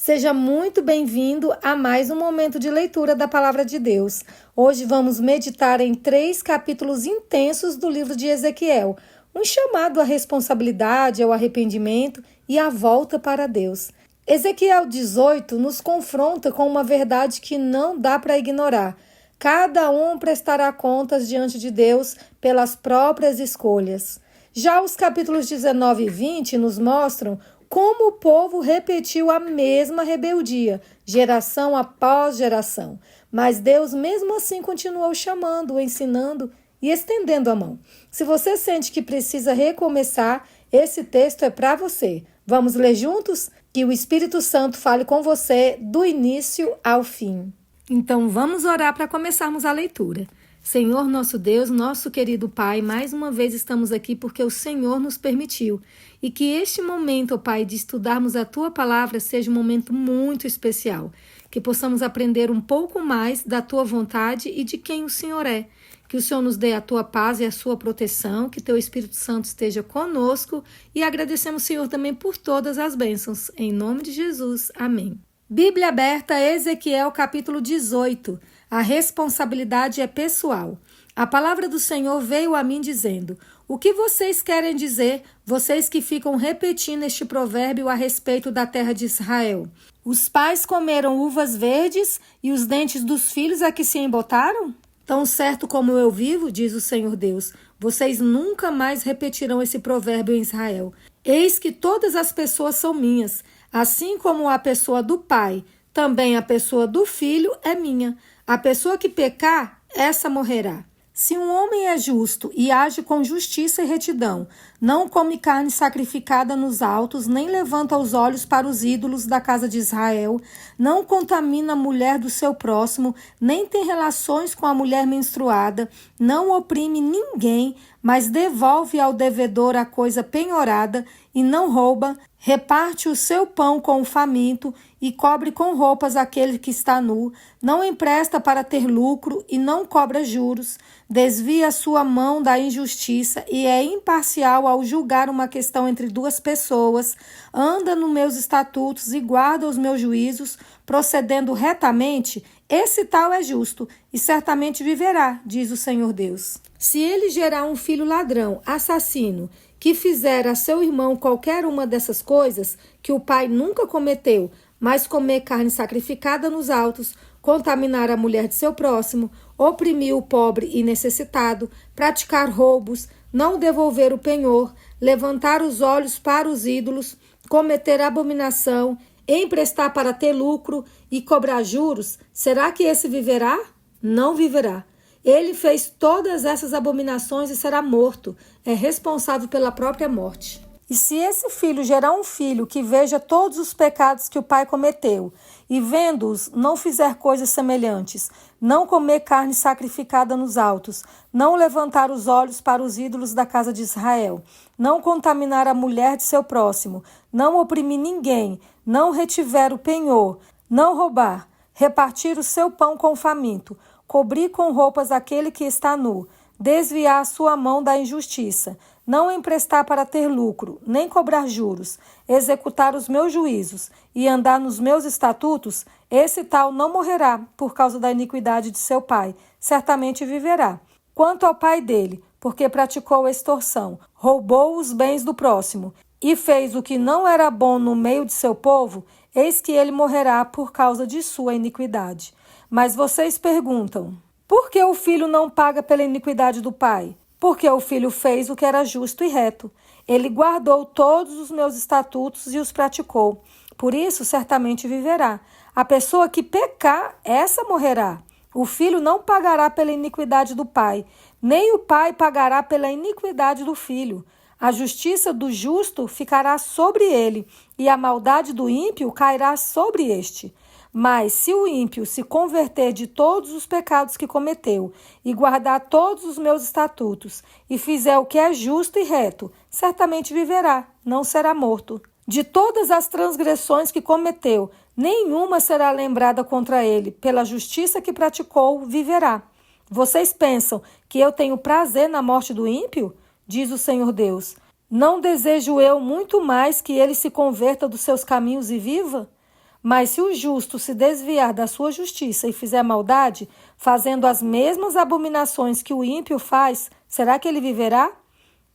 Seja muito bem-vindo a mais um momento de leitura da Palavra de Deus. Hoje vamos meditar em 3 capítulos intensos do livro de Ezequiel, um chamado à responsabilidade, ao arrependimento e à volta para Deus. Ezequiel 18 nos confronta com uma verdade que não dá para ignorar. Cada um prestará contas diante de Deus pelas próprias escolhas. Já os capítulos 19 e 20 nos mostram como o povo repetiu a mesma rebeldia, geração após geração. Mas Deus mesmo assim continuou chamando, ensinando e estendendo a mão. Se você sente que precisa recomeçar, esse texto é para você. Vamos ler juntos? Que o Espírito Santo fale com você do início ao fim. Então vamos orar para começarmos a leitura. Senhor nosso Deus, nosso querido Pai, mais uma vez estamos aqui porque o Senhor nos permitiu. E que este momento, ó Pai, de estudarmos a Tua Palavra seja um momento muito especial. Que possamos aprender um pouco mais da Tua vontade e de quem o Senhor é. Que o Senhor nos dê a Tua paz e a Sua proteção, que Teu Espírito Santo esteja conosco e agradecemos, Senhor, também por todas as bênçãos. Em nome de Jesus, amém. Bíblia aberta, Ezequiel capítulo 18. A responsabilidade é pessoal. A palavra do Senhor veio a mim dizendo: o que vocês querem dizer, vocês que ficam repetindo este provérbio a respeito da terra de Israel? Os pais comeram uvas verdes e os dentes dos filhos a que se embotaram? Tão certo como eu vivo, diz o Senhor Deus, vocês nunca mais repetirão esse provérbio em Israel. Eis que todas as pessoas são minhas, assim como a pessoa do pai, também a pessoa do filho é minha. A pessoa que pecar, essa morrerá. Se um homem é justo e age com justiça e retidão, não come carne sacrificada nos altos, nem levanta os olhos para os ídolos da casa de Israel, não contamina a mulher do seu próximo, nem tem relações com a mulher menstruada, não oprime ninguém, mas devolve ao devedor a coisa penhorada e não rouba, reparte o seu pão com o faminto e cobre com roupas aquele que está nu, não empresta para ter lucro e não cobra juros, desvia sua mão da injustiça e é imparcial ao julgar uma questão entre duas pessoas, anda nos meus estatutos e guarda os meus juízos, procedendo retamente, esse tal é justo e certamente viverá, diz o Senhor Deus. Se ele gerar um filho ladrão, assassino, que fizer a seu irmão qualquer uma dessas coisas que o pai nunca cometeu, mas comer carne sacrificada nos altos, contaminar a mulher de seu próximo, oprimir o pobre e necessitado, praticar roubos, não devolver o penhor, levantar os olhos para os ídolos, cometer abominação, emprestar para ter lucro e cobrar juros, será que esse viverá? Não viverá. Ele fez todas essas abominações e será morto, é responsável pela própria morte. E se esse filho gerar um filho que veja todos os pecados que o pai cometeu, e vendo-os não fizer coisas semelhantes, não comer carne sacrificada nos altos, não levantar os olhos para os ídolos da casa de Israel, não contaminar a mulher de seu próximo, não oprimir ninguém, não retiver o penhor, não roubar, repartir o seu pão com o faminto, cobrir com roupas aquele que está nu, desviar a sua mão da injustiça, não emprestar para ter lucro, nem cobrar juros, executar os meus juízos e andar nos meus estatutos, esse tal não morrerá por causa da iniquidade de seu pai, certamente viverá. Quanto ao pai dele, porque praticou extorsão, roubou os bens do próximo e fez o que não era bom no meio de seu povo, eis que ele morrerá por causa de sua iniquidade. Mas vocês perguntam: por que o filho não paga pela iniquidade do pai? Porque o filho fez o que era justo e reto. Ele guardou todos os meus estatutos e os praticou. Por isso, certamente viverá. A pessoa que pecar, essa morrerá. O filho não pagará pela iniquidade do pai, nem o pai pagará pela iniquidade do filho. A justiça do justo ficará sobre ele, e a maldade do ímpio cairá sobre este. Mas se o ímpio se converter de todos os pecados que cometeu e guardar todos os meus estatutos e fizer o que é justo e reto, certamente viverá, não será morto. De todas as transgressões que cometeu, nenhuma será lembrada contra ele. Pela justiça que praticou, viverá. Vocês pensam que eu tenho prazer na morte do ímpio? Diz o Senhor Deus. Não desejo eu muito mais que ele se converta dos seus caminhos e viva? Mas se o justo se desviar da sua justiça e fizer maldade, fazendo as mesmas abominações que o ímpio faz, será que ele viverá?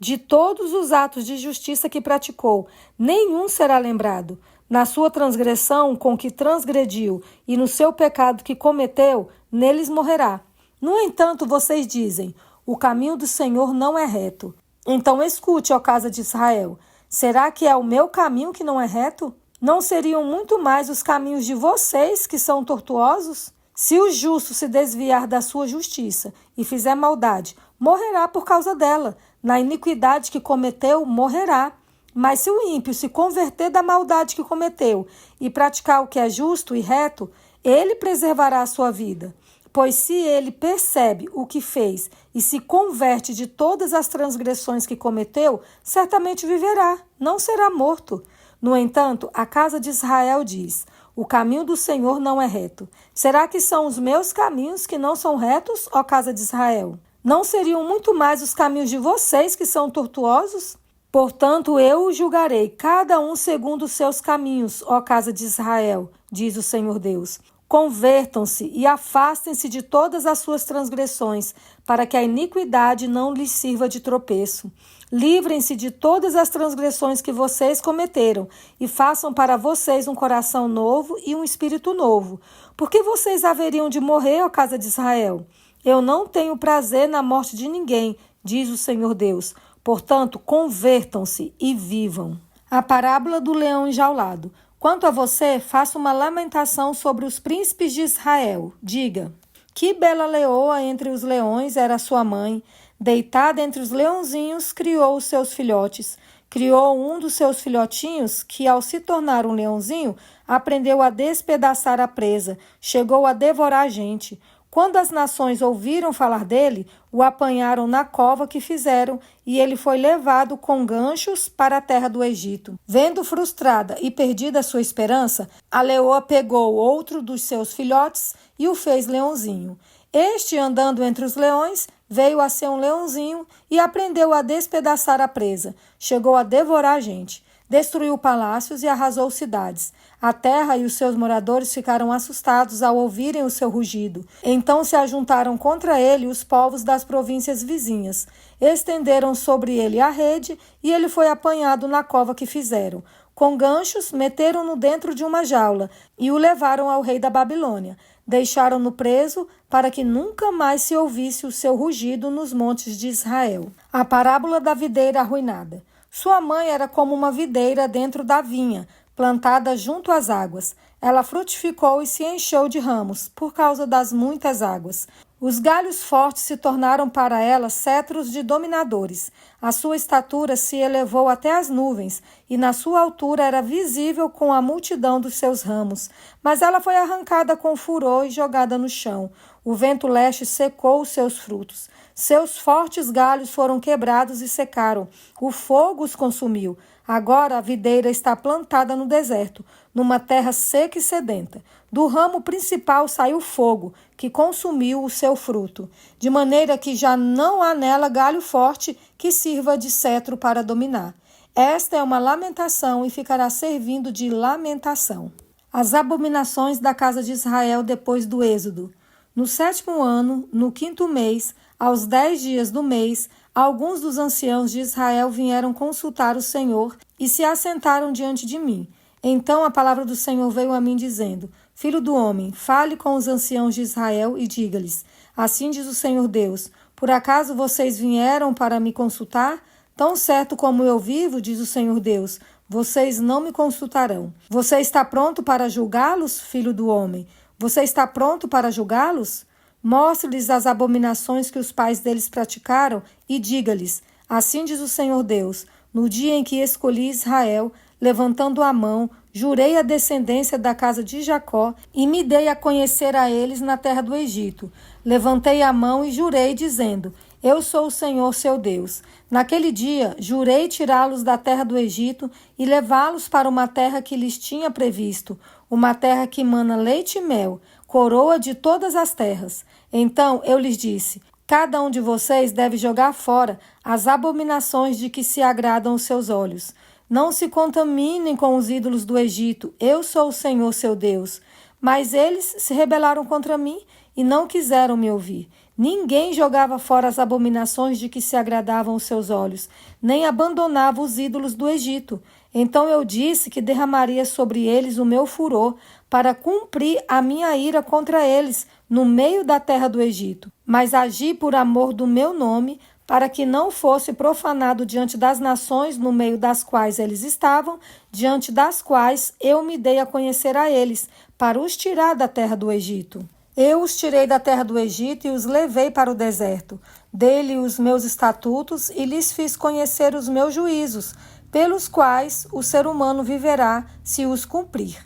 De todos os atos de justiça que praticou, nenhum será lembrado. Na sua transgressão com que transgrediu e no seu pecado que cometeu, neles morrerá. No entanto, vocês dizem, o caminho do Senhor não é reto. Então escute, ó casa de Israel, será que é o meu caminho que não é reto? Não seriam muito mais os caminhos de vocês que são tortuosos? Se o justo se desviar da sua justiça e fizer maldade, morrerá por causa dela. Na iniquidade que cometeu, morrerá. Mas se o ímpio se converter da maldade que cometeu e praticar o que é justo e reto, ele preservará a sua vida. Pois se ele percebe o que fez e se converte de todas as transgressões que cometeu, certamente viverá, não será morto. No entanto, a casa de Israel diz, o caminho do Senhor não é reto. Será que são os meus caminhos que não são retos, ó casa de Israel? Não seriam muito mais os caminhos de vocês que são tortuosos? Portanto, eu o julgarei, cada um segundo os seus caminhos, ó casa de Israel, diz o Senhor Deus. Convertam-se e afastem-se de todas as suas transgressões, para que a iniquidade não lhes sirva de tropeço. Livrem-se de todas as transgressões que vocês cometeram e façam para vocês um coração novo e um espírito novo. Porque vocês haveriam de morrer, ó casa de Israel? Eu não tenho prazer na morte de ninguém, diz o Senhor Deus. Portanto, convertam-se e vivam. A parábola do leão enjaulado. Quanto a você, faça uma lamentação sobre os príncipes de Israel. Diga, que bela leoa entre os leões era sua mãe. Deitada entre os leãozinhos, criou os seus filhotes. Criou um dos seus filhotinhos que, ao se tornar um leãozinho, aprendeu a despedaçar a presa. Chegou a devorar gente. Quando as nações ouviram falar dele, o apanharam na cova que fizeram e ele foi levado com ganchos para a terra do Egito. Vendo frustrada e perdida a sua esperança, a leoa pegou outro dos seus filhotes e o fez leãozinho. Este, andando entre os leões, veio a ser um leãozinho e aprendeu a despedaçar a presa. Chegou a devorar gente. Destruiu palácios e arrasou cidades. A terra e os seus moradores ficaram assustados ao ouvirem o seu rugido. Então se ajuntaram contra ele os povos das províncias vizinhas. Estenderam sobre ele a rede e ele foi apanhado na cova que fizeram. Com ganchos, meteram-no dentro de uma jaula e o levaram ao rei da Babilônia. Deixaram-no preso para que nunca mais se ouvisse o seu rugido nos montes de Israel. A parábola da videira arruinada. Sua mãe era como uma videira dentro da vinha, plantada junto às águas. Ela frutificou e se encheu de ramos, por causa das muitas águas. Os galhos fortes se tornaram para ela cetros de dominadores. A sua estatura se elevou até as nuvens, e na sua altura era visível com a multidão dos seus ramos. Mas ela foi arrancada com furor e jogada no chão. O vento leste secou os seus frutos. Seus fortes galhos foram quebrados e secaram. O fogo os consumiu. Agora a videira está plantada no deserto, numa terra seca e sedenta. Do ramo principal saiu fogo, que consumiu o seu fruto, de maneira que já não há nela galho forte que sirva de cetro para dominar. Esta é uma lamentação e ficará servindo de lamentação. As abominações da casa de Israel depois do Êxodo. No 7º ano, no 5º mês, aos 10 dias do mês, alguns dos anciãos de Israel vieram consultar o Senhor e se assentaram diante de mim. Então a palavra do Senhor veio a mim dizendo, Filho do homem, fale com os anciãos de Israel e diga-lhes, assim diz o Senhor Deus, por acaso vocês vieram para me consultar? Tão certo como eu vivo, diz o Senhor Deus, vocês não me consultarão. Você está pronto para julgá-los, filho do homem? Você está pronto para julgá-los? Mostre-lhes as abominações que os pais deles praticaram e diga-lhes, assim diz o Senhor Deus, no dia em que escolhi Israel, levantando a mão, jurei a descendência da casa de Jacó e me dei a conhecer a eles na terra do Egito. Levantei a mão e jurei, dizendo, eu sou o Senhor seu Deus. Naquele dia, jurei tirá-los da terra do Egito e levá-los para uma terra que lhes tinha previsto, uma terra que mana leite e mel, coroa de todas as terras. Então eu lhes disse, cada um de vocês deve jogar fora as abominações de que se agradam os seus olhos. Não se contaminem com os ídolos do Egito, eu sou o Senhor seu Deus. Mas eles se rebelaram contra mim e não quiseram me ouvir. Ninguém jogava fora as abominações de que se agradavam os seus olhos, nem abandonava os ídolos do Egito. Então eu disse que derramaria sobre eles o meu furor, para cumprir a minha ira contra eles no meio da terra do Egito. Mas agi por amor do meu nome, para que não fosse profanado diante das nações no meio das quais eles estavam, diante das quais eu me dei a conhecer a eles, para os tirar da terra do Egito. Eu os tirei da terra do Egito e os levei para o deserto. Dei-lhe os meus estatutos e lhes fiz conhecer os meus juízos, pelos quais o ser humano viverá se os cumprir.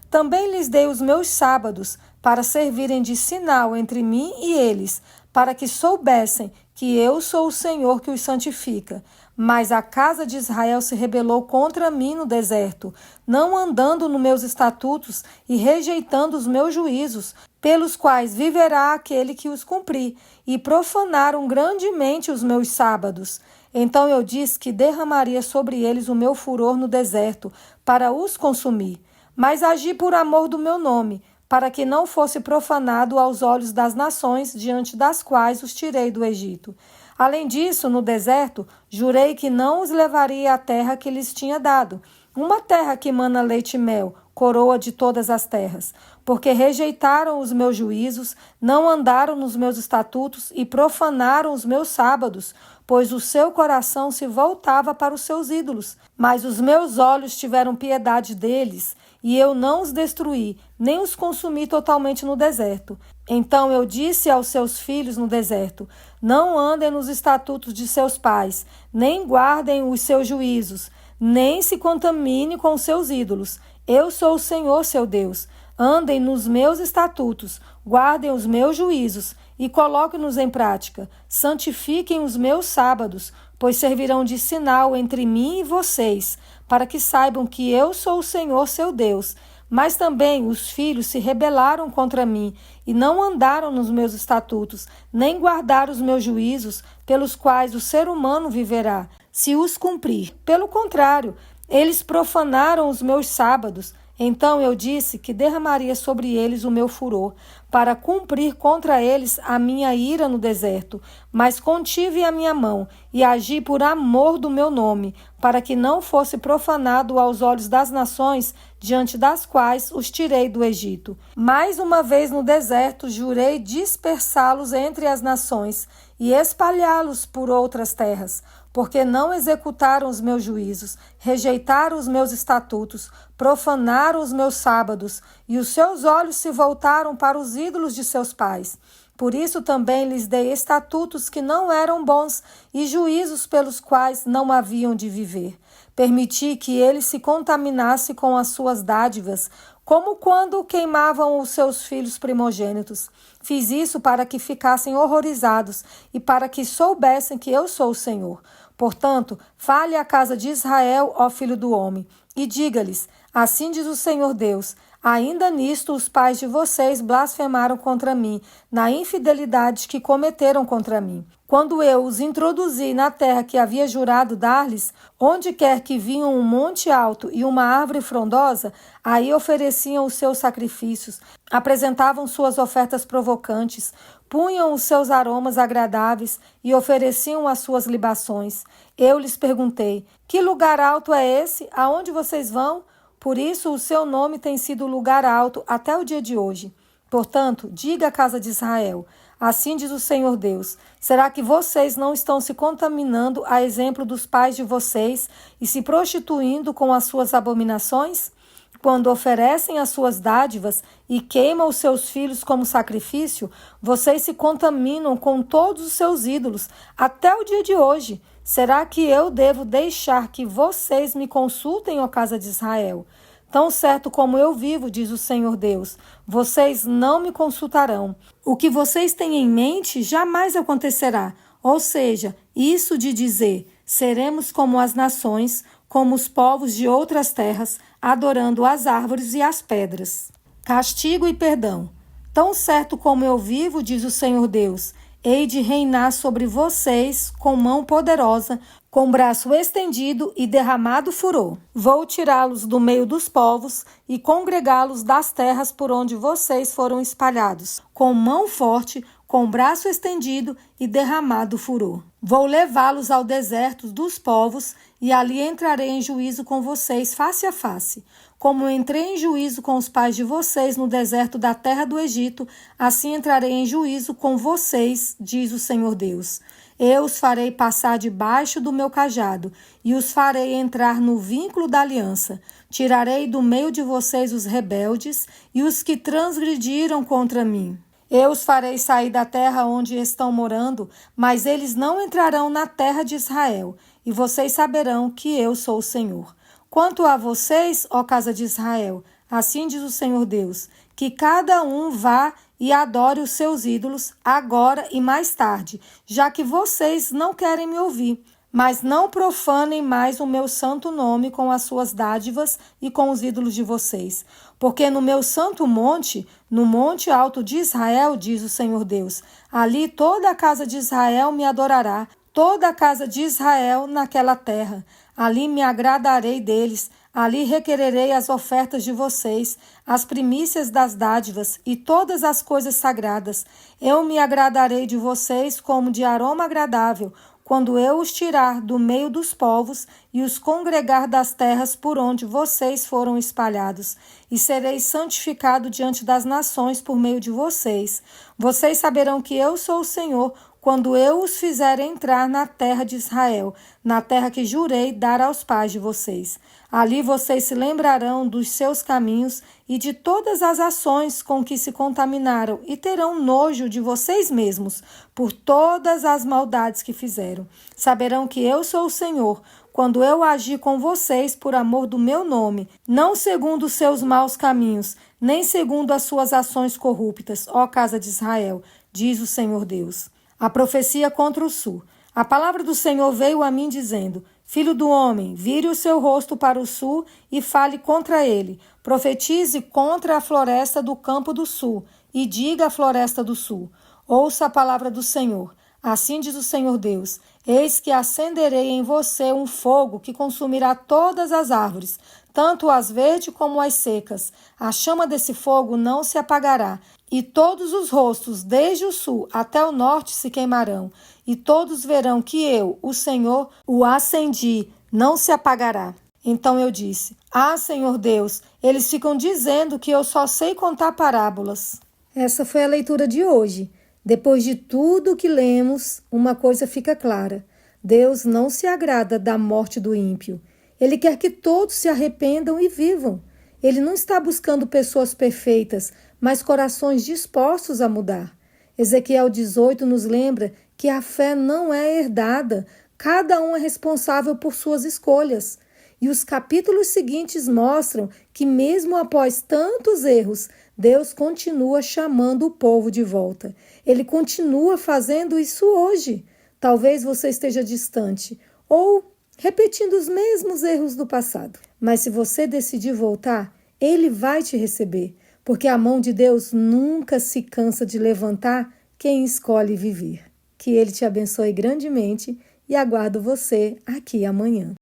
Também lhes dei os meus sábados, para servirem de sinal entre mim e eles, para que soubessem que eu sou o Senhor que os santifica. Mas a casa de Israel se rebelou contra mim no deserto, não andando nos meus estatutos e rejeitando os meus juízos, pelos quais viverá aquele que os cumprir, e profanaram grandemente os meus sábados. Então eu disse que derramaria sobre eles o meu furor no deserto, para os consumir. Mas agi por amor do meu nome, para que não fosse profanado aos olhos das nações diante das quais os tirei do Egito. Além disso, no deserto, jurei que não os levaria à terra que lhes tinha dado, uma terra que mana leite e mel, coroa de todas as terras, porque rejeitaram os meus juízos, não andaram nos meus estatutos e profanaram os meus sábados, pois o seu coração se voltava para os seus ídolos. Mas os meus olhos tiveram piedade deles, e eu não os destruí, nem os consumi totalmente no deserto. Então eu disse aos seus filhos no deserto: não andem nos estatutos de seus pais, nem guardem os seus juízos, nem se contamine com os seus ídolos. Eu sou o Senhor seu Deus. Andem nos meus estatutos, guardem os meus juízos e coloquem-nos em prática. Santifiquem os meus sábados, pois servirão de sinal entre mim e vocês, para que saibam que eu sou o Senhor seu Deus. Mas também os filhos se rebelaram contra mim e não andaram nos meus estatutos, nem guardaram os meus juízos, pelos quais o ser humano viverá, se os cumprir. Pelo contrário, eles profanaram os meus sábados. Então eu disse que derramaria sobre eles o meu furor, para cumprir contra eles a minha ira no deserto. Mas contive a minha mão e agi por amor do meu nome, para que não fosse profanado aos olhos das nações diante das quais os tirei do Egito. Mais uma vez no deserto jurei dispersá-los entre as nações e espalhá-los por outras terras, porque não executaram os meus juízos, rejeitaram os meus estatutos, profanaram os meus sábados, e os seus olhos se voltaram para os ídolos de seus pais. Por isso também lhes dei estatutos que não eram bons e juízos pelos quais não haviam de viver. Permiti que eles se contaminassem com as suas dádivas, como quando queimavam os seus filhos primogênitos. Fiz isso para que ficassem horrorizados e para que soubessem que eu sou o Senhor. Portanto, fale à casa de Israel, ó filho do homem, e diga-lhes: assim diz o Senhor Deus, ainda nisto os pais de vocês blasfemaram contra mim, na infidelidade que cometeram contra mim. Quando eu os introduzi na terra que havia jurado dar-lhes, onde quer que vinham um monte alto e uma árvore frondosa, aí ofereciam os seus sacrifícios, apresentavam suas ofertas provocantes, punham os seus aromas agradáveis e ofereciam as suas libações. Eu lhes perguntei: que lugar alto é esse? Aonde vocês vão? Por isso o seu nome tem sido lugar alto até o dia de hoje. Portanto, diga à casa de Israel: assim diz o Senhor Deus, será que vocês não estão se contaminando a exemplo dos pais de vocês e se prostituindo com as suas abominações? Quando oferecem as suas dádivas e queimam os seus filhos como sacrifício, vocês se contaminam com todos os seus ídolos até o dia de hoje. Será que eu devo deixar que vocês me consultem, ó casa de Israel? Tão certo como eu vivo, diz o Senhor Deus, vocês não me consultarão. O que vocês têm em mente jamais acontecerá. Ou seja, isso de dizer: seremos como as nações, como os povos de outras terras, adorando as árvores e as pedras. Castigo e perdão. Tão certo como eu vivo, diz o Senhor Deus, hei de reinar sobre vocês com mão poderosa, com braço estendido e derramado furor. Vou tirá-los do meio dos povos e congregá-los das terras por onde vocês foram espalhados, com mão forte, com braço estendido e derramado furor. Vou levá-los ao deserto dos povos e ali entrarei em juízo com vocês face a face. Como entrei em juízo com os pais de vocês no deserto da terra do Egito, assim entrarei em juízo com vocês, diz o Senhor Deus. Eu os farei passar debaixo do meu cajado e os farei entrar no vínculo da aliança. Tirarei do meio de vocês os rebeldes e os que transgrediram contra mim. Eu os farei sair da terra onde estão morando, mas eles não entrarão na terra de Israel, e vocês saberão que eu sou o Senhor. Quanto a vocês, ó casa de Israel, assim diz o Senhor Deus, que cada um vá e adore os seus ídolos agora e mais tarde, já que vocês não querem me ouvir. Mas não profanem mais o meu santo nome com as suas dádivas e com os ídolos de vocês. Porque no meu santo monte, no monte alto de Israel, diz o Senhor Deus, ali toda a casa de Israel me adorará, toda a casa de Israel naquela terra. Ali me agradarei deles, ali requererei as ofertas de vocês, as primícias das dádivas e todas as coisas sagradas. Eu me agradarei de vocês como de aroma agradável, quando eu os tirar do meio dos povos e os congregar das terras por onde vocês foram espalhados, e serei santificado diante das nações por meio de vocês. Vocês saberão que eu sou o Senhor, quando eu os fizer entrar na terra de Israel, na terra que jurei dar aos pais de vocês. Ali vocês se lembrarão dos seus caminhos e de todas as ações com que se contaminaram e terão nojo de vocês mesmos por todas as maldades que fizeram. Saberão que eu sou o Senhor, quando eu agir com vocês por amor do meu nome, não segundo os seus maus caminhos, nem segundo as suas ações corruptas, ó casa de Israel, diz o Senhor Deus. A profecia contra o sul. A palavra do Senhor veio a mim dizendo: Filho do homem, vire o seu rosto para o sul e fale contra ele. Profetize contra a floresta do campo do sul e diga à floresta do sul: Ouça a palavra do Senhor. Assim diz o Senhor Deus: Eis que acenderei em você um fogo que consumirá todas as árvores, tanto as verdes como as secas. A chama desse fogo não se apagará, e todos os rostos, desde o sul até o norte, se queimarão, e todos verão que eu, o Senhor, o acendi, não se apagará. Então eu disse: Ah, Senhor Deus, eles ficam dizendo que eu só sei contar parábolas. Essa foi a leitura de hoje. Depois de tudo que lemos, uma coisa fica clara: Deus não se agrada da morte do ímpio. Ele quer que todos se arrependam e vivam. Ele não está buscando pessoas perfeitas, mas corações dispostos a mudar. Ezequiel 18 nos lembra que a fé não é herdada, cada um é responsável por suas escolhas. E os capítulos seguintes mostram que, mesmo após tantos erros, Deus continua chamando o povo de volta. Ele continua fazendo isso hoje. Talvez você esteja distante ou repetindo os mesmos erros do passado. Mas se você decidir voltar, Ele vai te receber, porque a mão de Deus nunca se cansa de levantar quem escolhe viver. Que Ele te abençoe grandemente e aguardo você aqui amanhã.